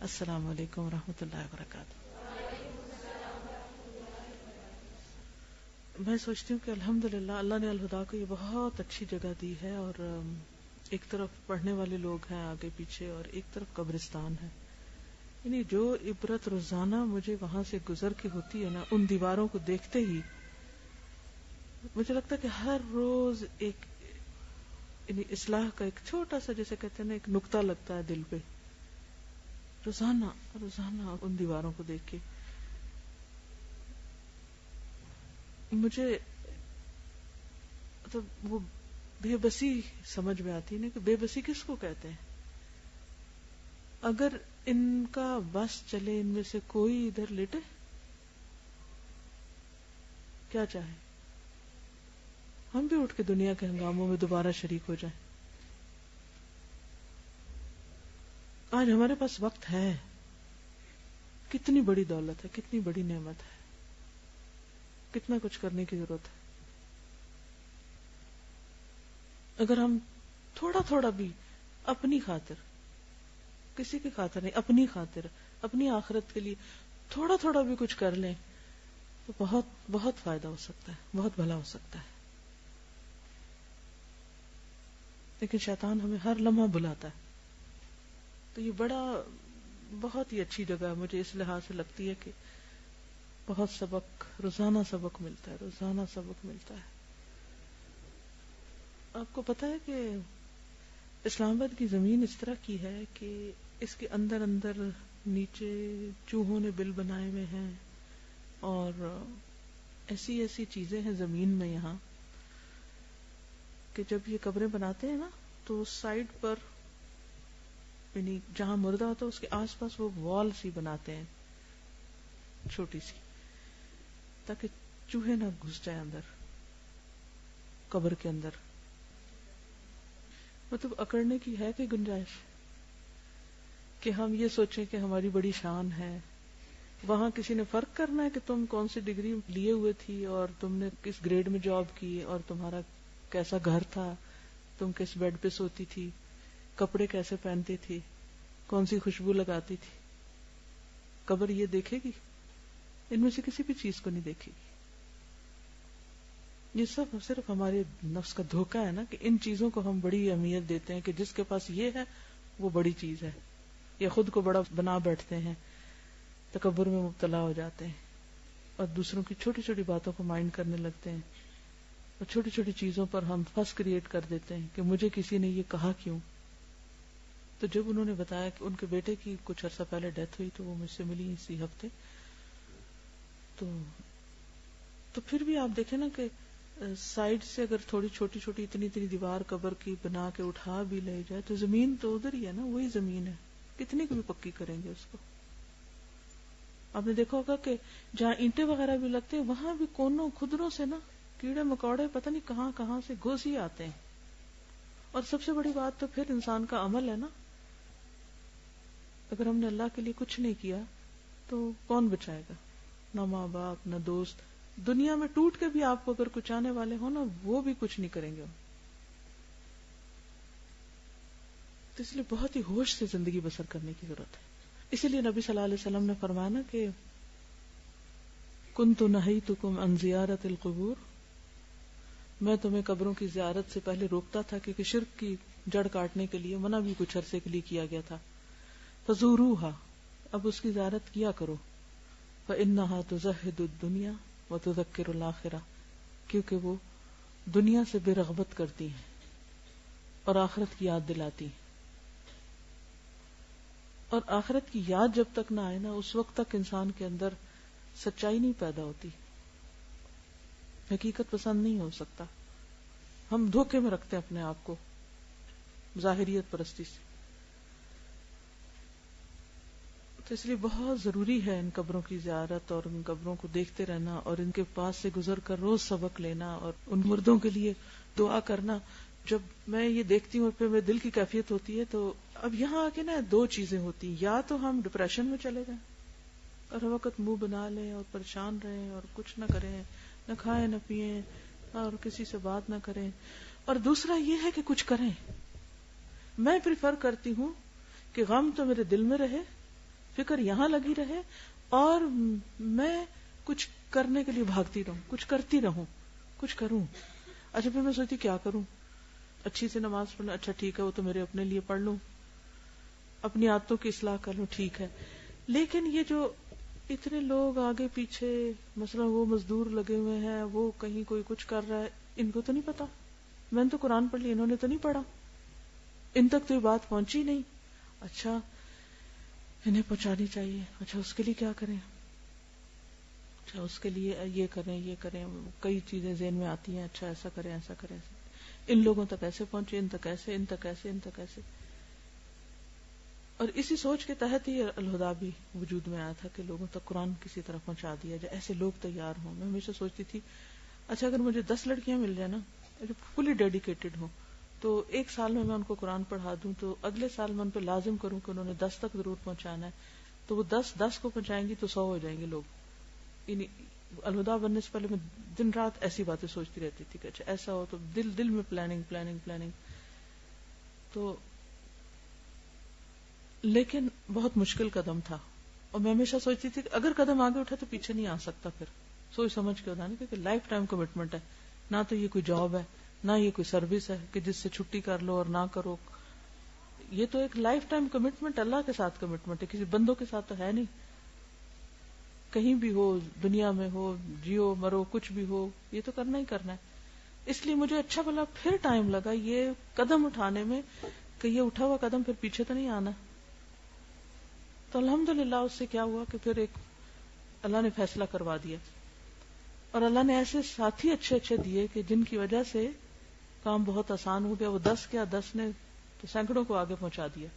السلام علیکم ورحمۃ اللہ وبرکاتہ. میں سوچتی ہوں کہ الحمدللہ اللہ نے الہدا کو یہ بہت اچھی جگہ دی ہے، اور ایک طرف پڑھنے والے لوگ ہیں آگے پیچھے اور ایک طرف قبرستان ہے. یعنی جو عبرت روزانہ مجھے وہاں سے گزر کے ہوتی ہے نا، ان دیواروں کو دیکھتے ہی مجھے لگتا ہے کہ ہر روز ایک یعنی اصلاح کا ایک چھوٹا سا، جیسے کہتے ہیں نا، ایک نقطہ لگتا ہے دل پہ روزانہ روزانہ ان دیواروں کو دیکھ کے. مجھے مطلب وہ بے بسی سمجھ میں آتی ہے نا، کہ بے بسی کس کو کہتے ہیں. اگر ان کا بس چلے، ان میں سے کوئی ادھر لیٹے، کیا چاہے ہم بھی اٹھ کے دنیا کے ہنگاموں میں دوبارہ شریک ہو جائیں. آج ہمارے پاس وقت ہے، کتنی بڑی دولت ہے، کتنی بڑی نعمت ہے، کتنا کچھ کرنے کی ضرورت ہے. اگر ہم تھوڑا تھوڑا بھی اپنی خاطر، کسی کی خاطر نہیں، اپنی خاطر، اپنی آخرت کے لیے تھوڑا تھوڑا بھی کچھ کر لیں تو بہت بہت فائدہ ہو سکتا ہے، بہت بھلا ہو سکتا ہے. لیکن شیطان ہمیں ہر لمحہ بلاتا ہے. تو یہ بہت ہی اچھی جگہ مجھے اس لحاظ سے لگتی ہے کہ بہت سبق، روزانہ سبق ملتا ہے، روزانہ سبق ملتا ہے. آپ کو پتا ہے کہ اسلام آباد کی زمین اس طرح کی ہے کہ اس کے اندر اندر نیچے چوہوں نے بل بنائے ہوئے ہیں، اور ایسی ایسی چیزیں ہیں زمین میں یہاں کہ جب یہ قبریں بناتے ہیں نا تو سائڈ پر، یعنی جہاں مردہ ہوتا ہے اس کے آس پاس وہ وال سی بناتے ہیں چھوٹی سی، تاکہ چوہے نہ گھس جائیں اندر قبر کے اندر. مطلب اکڑنے کی ہے کہ گنجائش کہ ہم یہ سوچیں کہ ہماری بڑی شان ہے. وہاں کسی نے فرق کرنا ہے کہ تم کون سی ڈگری لیے ہوئے تھی، اور تم نے کس گریڈ میں جاب کی، اور تمہارا کیسا گھر تھا، تم کس بیڈ پہ سوتی تھی، کپڑے کیسے پہنتی تھی، کون سی خوشبو لگاتی تھی. قبر یہ دیکھے گی؟ ان میں سے کسی بھی چیز کو نہیں دیکھے گی. یہ سب صرف ہمارے نفس کا دھوکہ ہے نا، کہ ان چیزوں کو ہم بڑی اہمیت دیتے ہیں کہ جس کے پاس یہ ہے وہ بڑی چیز ہے، یا خود کو بڑا بنا بیٹھتے ہیں، تکبر میں مبتلا ہو جاتے ہیں، اور دوسروں کی چھوٹی چھوٹی باتوں کو مائنڈ کرنے لگتے ہیں، اور چھوٹی چھوٹی چیزوں پر ہم فس کریٹ کر دیتے ہیں کہ مجھے کسی نے یہ کہا کیوں. تو جب انہوں نے بتایا کہ ان کے بیٹے کی کچھ عرصہ پہلے ڈیتھ ہوئی تو وہ مجھ سے ملی اسی ہفتے، تو پھر بھی آپ دیکھیں نا کہ سائڈ سے اگر تھوڑی چھوٹی چھوٹی اتنی دیوار قبر کی بنا کے اٹھا بھی لے جائے تو زمین تو ادھر ہی ہے نا، وہی زمین ہے، کتنی بھی پکی کریں گے اس کو. آپ نے دیکھا ہوگا کہ جہاں اینٹیں وغیرہ بھی لگتے ہیں وہاں بھی کونوں خدروں سے نا کیڑے مکوڑے پتہ نہیں کہاں کہاں سے گھس ہی آتے ہیں. اور سب سے بڑی بات تو پھر انسان کا عمل ہے نا. اگر ہم نے اللہ کے لیے کچھ نہیں کیا تو کون بچائے گا؟ نہ ماں باپ، نہ دوست. دنیا میں ٹوٹ کے بھی آپ کو اگر کچھ آنے والے ہوں نا، وہ بھی کچھ نہیں کریں گے. تو اس لیے بہت ہی ہوش سے زندگی بسر کرنے کی ضرورت ہے. اسی لیے نبی صلی اللہ علیہ وسلم نے فرمایا نا کہ کنت نہیتکم عن زیارت القبور، میں تمہیں قبروں کی زیارت سے پہلے روکتا تھا کیونکہ شرک کی جڑ کاٹنے کے لیے منع بھی کچھ عرصے کے لیے کیا گیا تھا. فزوروها، اب اس کی زیارت کیا کرو. فإنها تزہد الدنیا وتذکر الآخرہ، کیونکہ وہ دنیا سے بے رغبت کرتی ہیں اور آخرت کی یاد دلاتی ہیں. اور آخرت کی یاد جب تک نہ آئے نا، اس وقت تک انسان کے اندر سچائی نہیں پیدا ہوتی، حقیقت پسند نہیں ہو سکتا. ہم دھوکے میں رکھتے ہیں اپنے آپ کو ظاہریت پرستی سے. تو اس لیے بہت ضروری ہے ان قبروں کی زیارت اور ان قبروں کو دیکھتے رہنا اور ان کے پاس سے گزر کر روز سبق لینا اور ان مردوں کے لیے دعا کرنا. جب میں یہ دیکھتی ہوں اور پھر میرے دل کی کیفیت ہوتی ہے تو اب یہاں آ کے نا دو چیزیں ہوتی ہیں، یا تو ہم ڈپریشن میں چلے جائیں اور ہر وقت منہ بنا لیں اور پریشان رہیں اور کچھ نہ کریں، نہ کھائیں نہ پیئیں اور کسی سے بات نہ کریں، اور دوسرا یہ ہے کہ کچھ کریں. میں پریفر کرتی ہوں کہ غم تو میرے دل میں رہے فکر یہاں لگی رہے اور میں کچھ کرنے کے لیے بھاگتی رہوں, کچھ کرتی رہوں, کچھ کروں. اچھا پھر میں سوچتی کیا کروں, اچھی سے نماز پڑھنا, اچھا ٹھیک ہے وہ تو میرے اپنے لیے پڑھ لوں, اپنی عادتوں کی اصلاح کر لوں, ٹھیک ہے. لیکن یہ جو اتنے لوگ آگے پیچھے, مثلا وہ مزدور لگے ہوئے ہیں, وہ کہیں کوئی کچھ کر رہا ہے, ان کو تو نہیں پتا, میں نے تو قرآن پڑھ لی, انہوں نے تو نہیں پڑھا, ان تک تو یہ بات پہنچی نہیں. اچھا انہیں پہنچانی چاہیے, اچھا اس کے لیے کیا کریں, اچھا اس کے لیے یہ کریں, کئی چیزیں ذہن میں آتی ہیں, اچھا ایسا کریں, ان لوگوں تک ایسے پہنچے, ان تک ایسے. اور اسی سوچ کے تحت ہی الہدا بھی وجود میں آیا تھا کہ لوگوں تک قرآن کسی طرح پہنچا دیا جائے, ایسے لوگ تیار ہوں. میں ہمیشہ سوچتی تھی اچھا اگر مجھے 10 لڑکیاں مل جائیں نا جو فلی ڈیڈیکیٹڈ ہوں, تو 1 سال میں ان کو قرآن پڑھا دوں, تو اگلے سال میں ان پہ لازم کروں کہ انہوں نے 10 تک ضرور پہنچانا ہے, تو وہ 10 کو پہنچائیں گی تو 100 ہو جائیں گے لوگ. یعنی الہدا بننے سے پہلے میں دن رات ایسی باتیں سوچتی رہتی تھی کہ اچھا ایسا ہو, تو دل میں پلاننگ. تو لیکن بہت مشکل قدم تھا, اور میں ہمیشہ سوچتی تھی کہ اگر قدم آگے اٹھا تو پیچھے نہیں آ سکتا. پھر سوچ سمجھ کے ہوتا نا, کیونکہ لائف ٹائم کمٹمنٹ ہے, نہ تو یہ کوئی جاب ہے, نہ یہ کوئی سروس ہے کہ جس سے چھٹی کر لو اور نہ کرو. یہ تو ایک لائف ٹائم کمٹمنٹ, اللہ کے ساتھ کمٹمنٹ ہے, کسی بندوں کے ساتھ تو ہے نہیں. کہیں بھی ہو, دنیا میں ہو, جیو مرو, کچھ بھی ہو, یہ تو کرنا ہی کرنا ہے. اس لیے مجھے اچھا بلا پھر ٹائم لگا یہ قدم اٹھانے میں کہ یہ اٹھا ہوا قدم پھر پیچھے تو نہیں آنا. تو الحمدللہ اس سے کیا ہوا کہ پھر ایک اللہ نے فیصلہ کروا دیا, اور اللہ نے ایسے ساتھی اچھے دیے کہ جن کی وجہ سے کام بہت آسان ہو گیا. وہ 10 نے تو سینکڑوں کو آگے پہنچا دیا,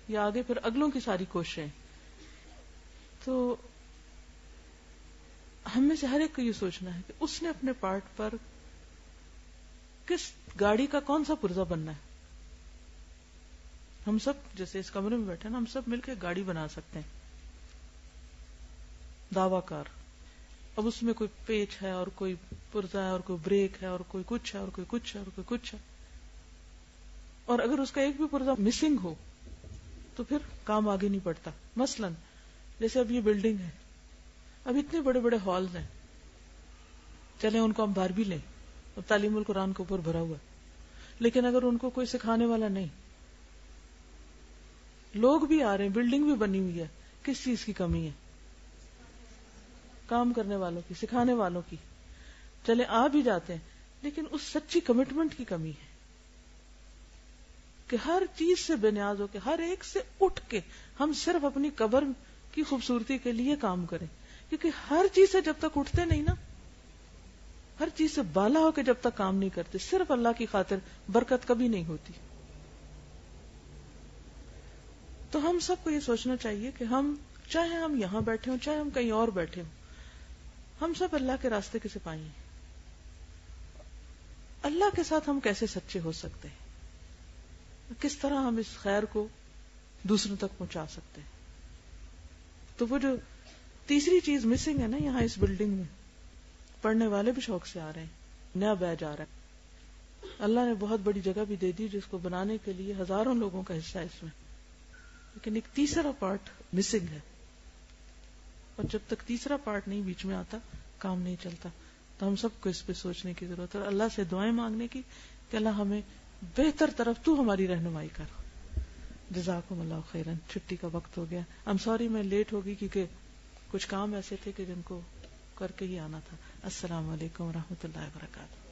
یا آگے پھر اگلوں کی ساری کوششیں. تو ہم میں سے ہر ایک کو یہ سوچنا ہے کہ اس نے اپنے پارٹ پر کس گاڑی کا کون سا پرزا بننا ہے. ہم سب جیسے اس کمرے میں بیٹھے نا, ہم سب مل کے گاڑی بنا سکتے ہیں, دعویٰ کار. اب اس میں کوئی پیچ ہے اور کوئی پرزا ہے اور کوئی بریک ہے اور کوئی کچھ ہے اور کوئی کچھ ہے اور کوئی کچھ ہے, اور اگر اس کا ایک بھی پرزا مسنگ ہو تو پھر کام آگے نہیں بڑھتا. مثلاً جیسے اب یہ بلڈنگ ہے, اب اتنے بڑے بڑے ہالز ہیں, چلیں ان کو ہم باہر بھی لیں, اب تعلیم القرآن کے اوپر بھرا ہوا ہے, لیکن اگر ان کو کوئی سکھانے والا نہیں, لوگ بھی آ رہے ہیں, بلڈنگ بھی بنی ہوئی ہے, کس چیز کی کمی ہے؟ کام کرنے والوں کی, سکھانے والوں کی. چلے آ بھی جاتے ہیں, لیکن اس سچی کمٹمنٹ کی کمی ہے کہ ہر چیز سے بے نیاز ہو کے, ہر ایک سے اٹھ کے ہم صرف اپنی قبر کی خوبصورتی کے لیے کام کریں. کیونکہ ہر چیز سے جب تک اٹھتے نہیں نا, ہر چیز سے بالا ہو کے جب تک کام نہیں کرتے, صرف اللہ کی خاطر, برکت کبھی نہیں ہوتی. تو ہم سب کو یہ سوچنا چاہیے کہ ہم چاہے ہم یہاں بیٹھے ہوں, چاہے ہم کہیں اور بیٹھے ہوں, ہم سب اللہ کے راستے کے سپاہی ہیں. اللہ کے ساتھ ہم کیسے سچے ہو سکتے ہیں, کس طرح ہم اس خیر کو دوسروں تک پہنچا سکتے ہیں. تو وہ جو تیسری چیز مسنگ ہے نا یہاں اس بلڈنگ میں, پڑھنے والے بھی شوق سے آ رہے ہیں, نیا بیچ آ رہا ہے. اللہ نے بہت بڑی جگہ بھی دے دی جس کو بنانے کے لیے ہزاروں لوگوں کا حصہ ہے اس میں, لیکن ایک تیسرا پارٹ مسنگ ہے, اور جب تک تیسرا پارٹ نہیں بیچ میں آتا کام نہیں چلتا. تو ہم سب کو اس پہ سوچنے کی ضرورت ہے, اللہ سے دعائیں مانگنے کی کہ اللہ ہمیں بہتر طرف تو ہماری رہنمائی کر. جزاکم اللہ خیرن. چھٹی کا وقت ہو گیا. I'm sorry میں لیٹ ہو گئی کیونکہ کچھ کام ایسے تھے کہ جن کو کر کے ہی آنا تھا. السلام علیکم ورحمۃ اللہ وبرکاتہ.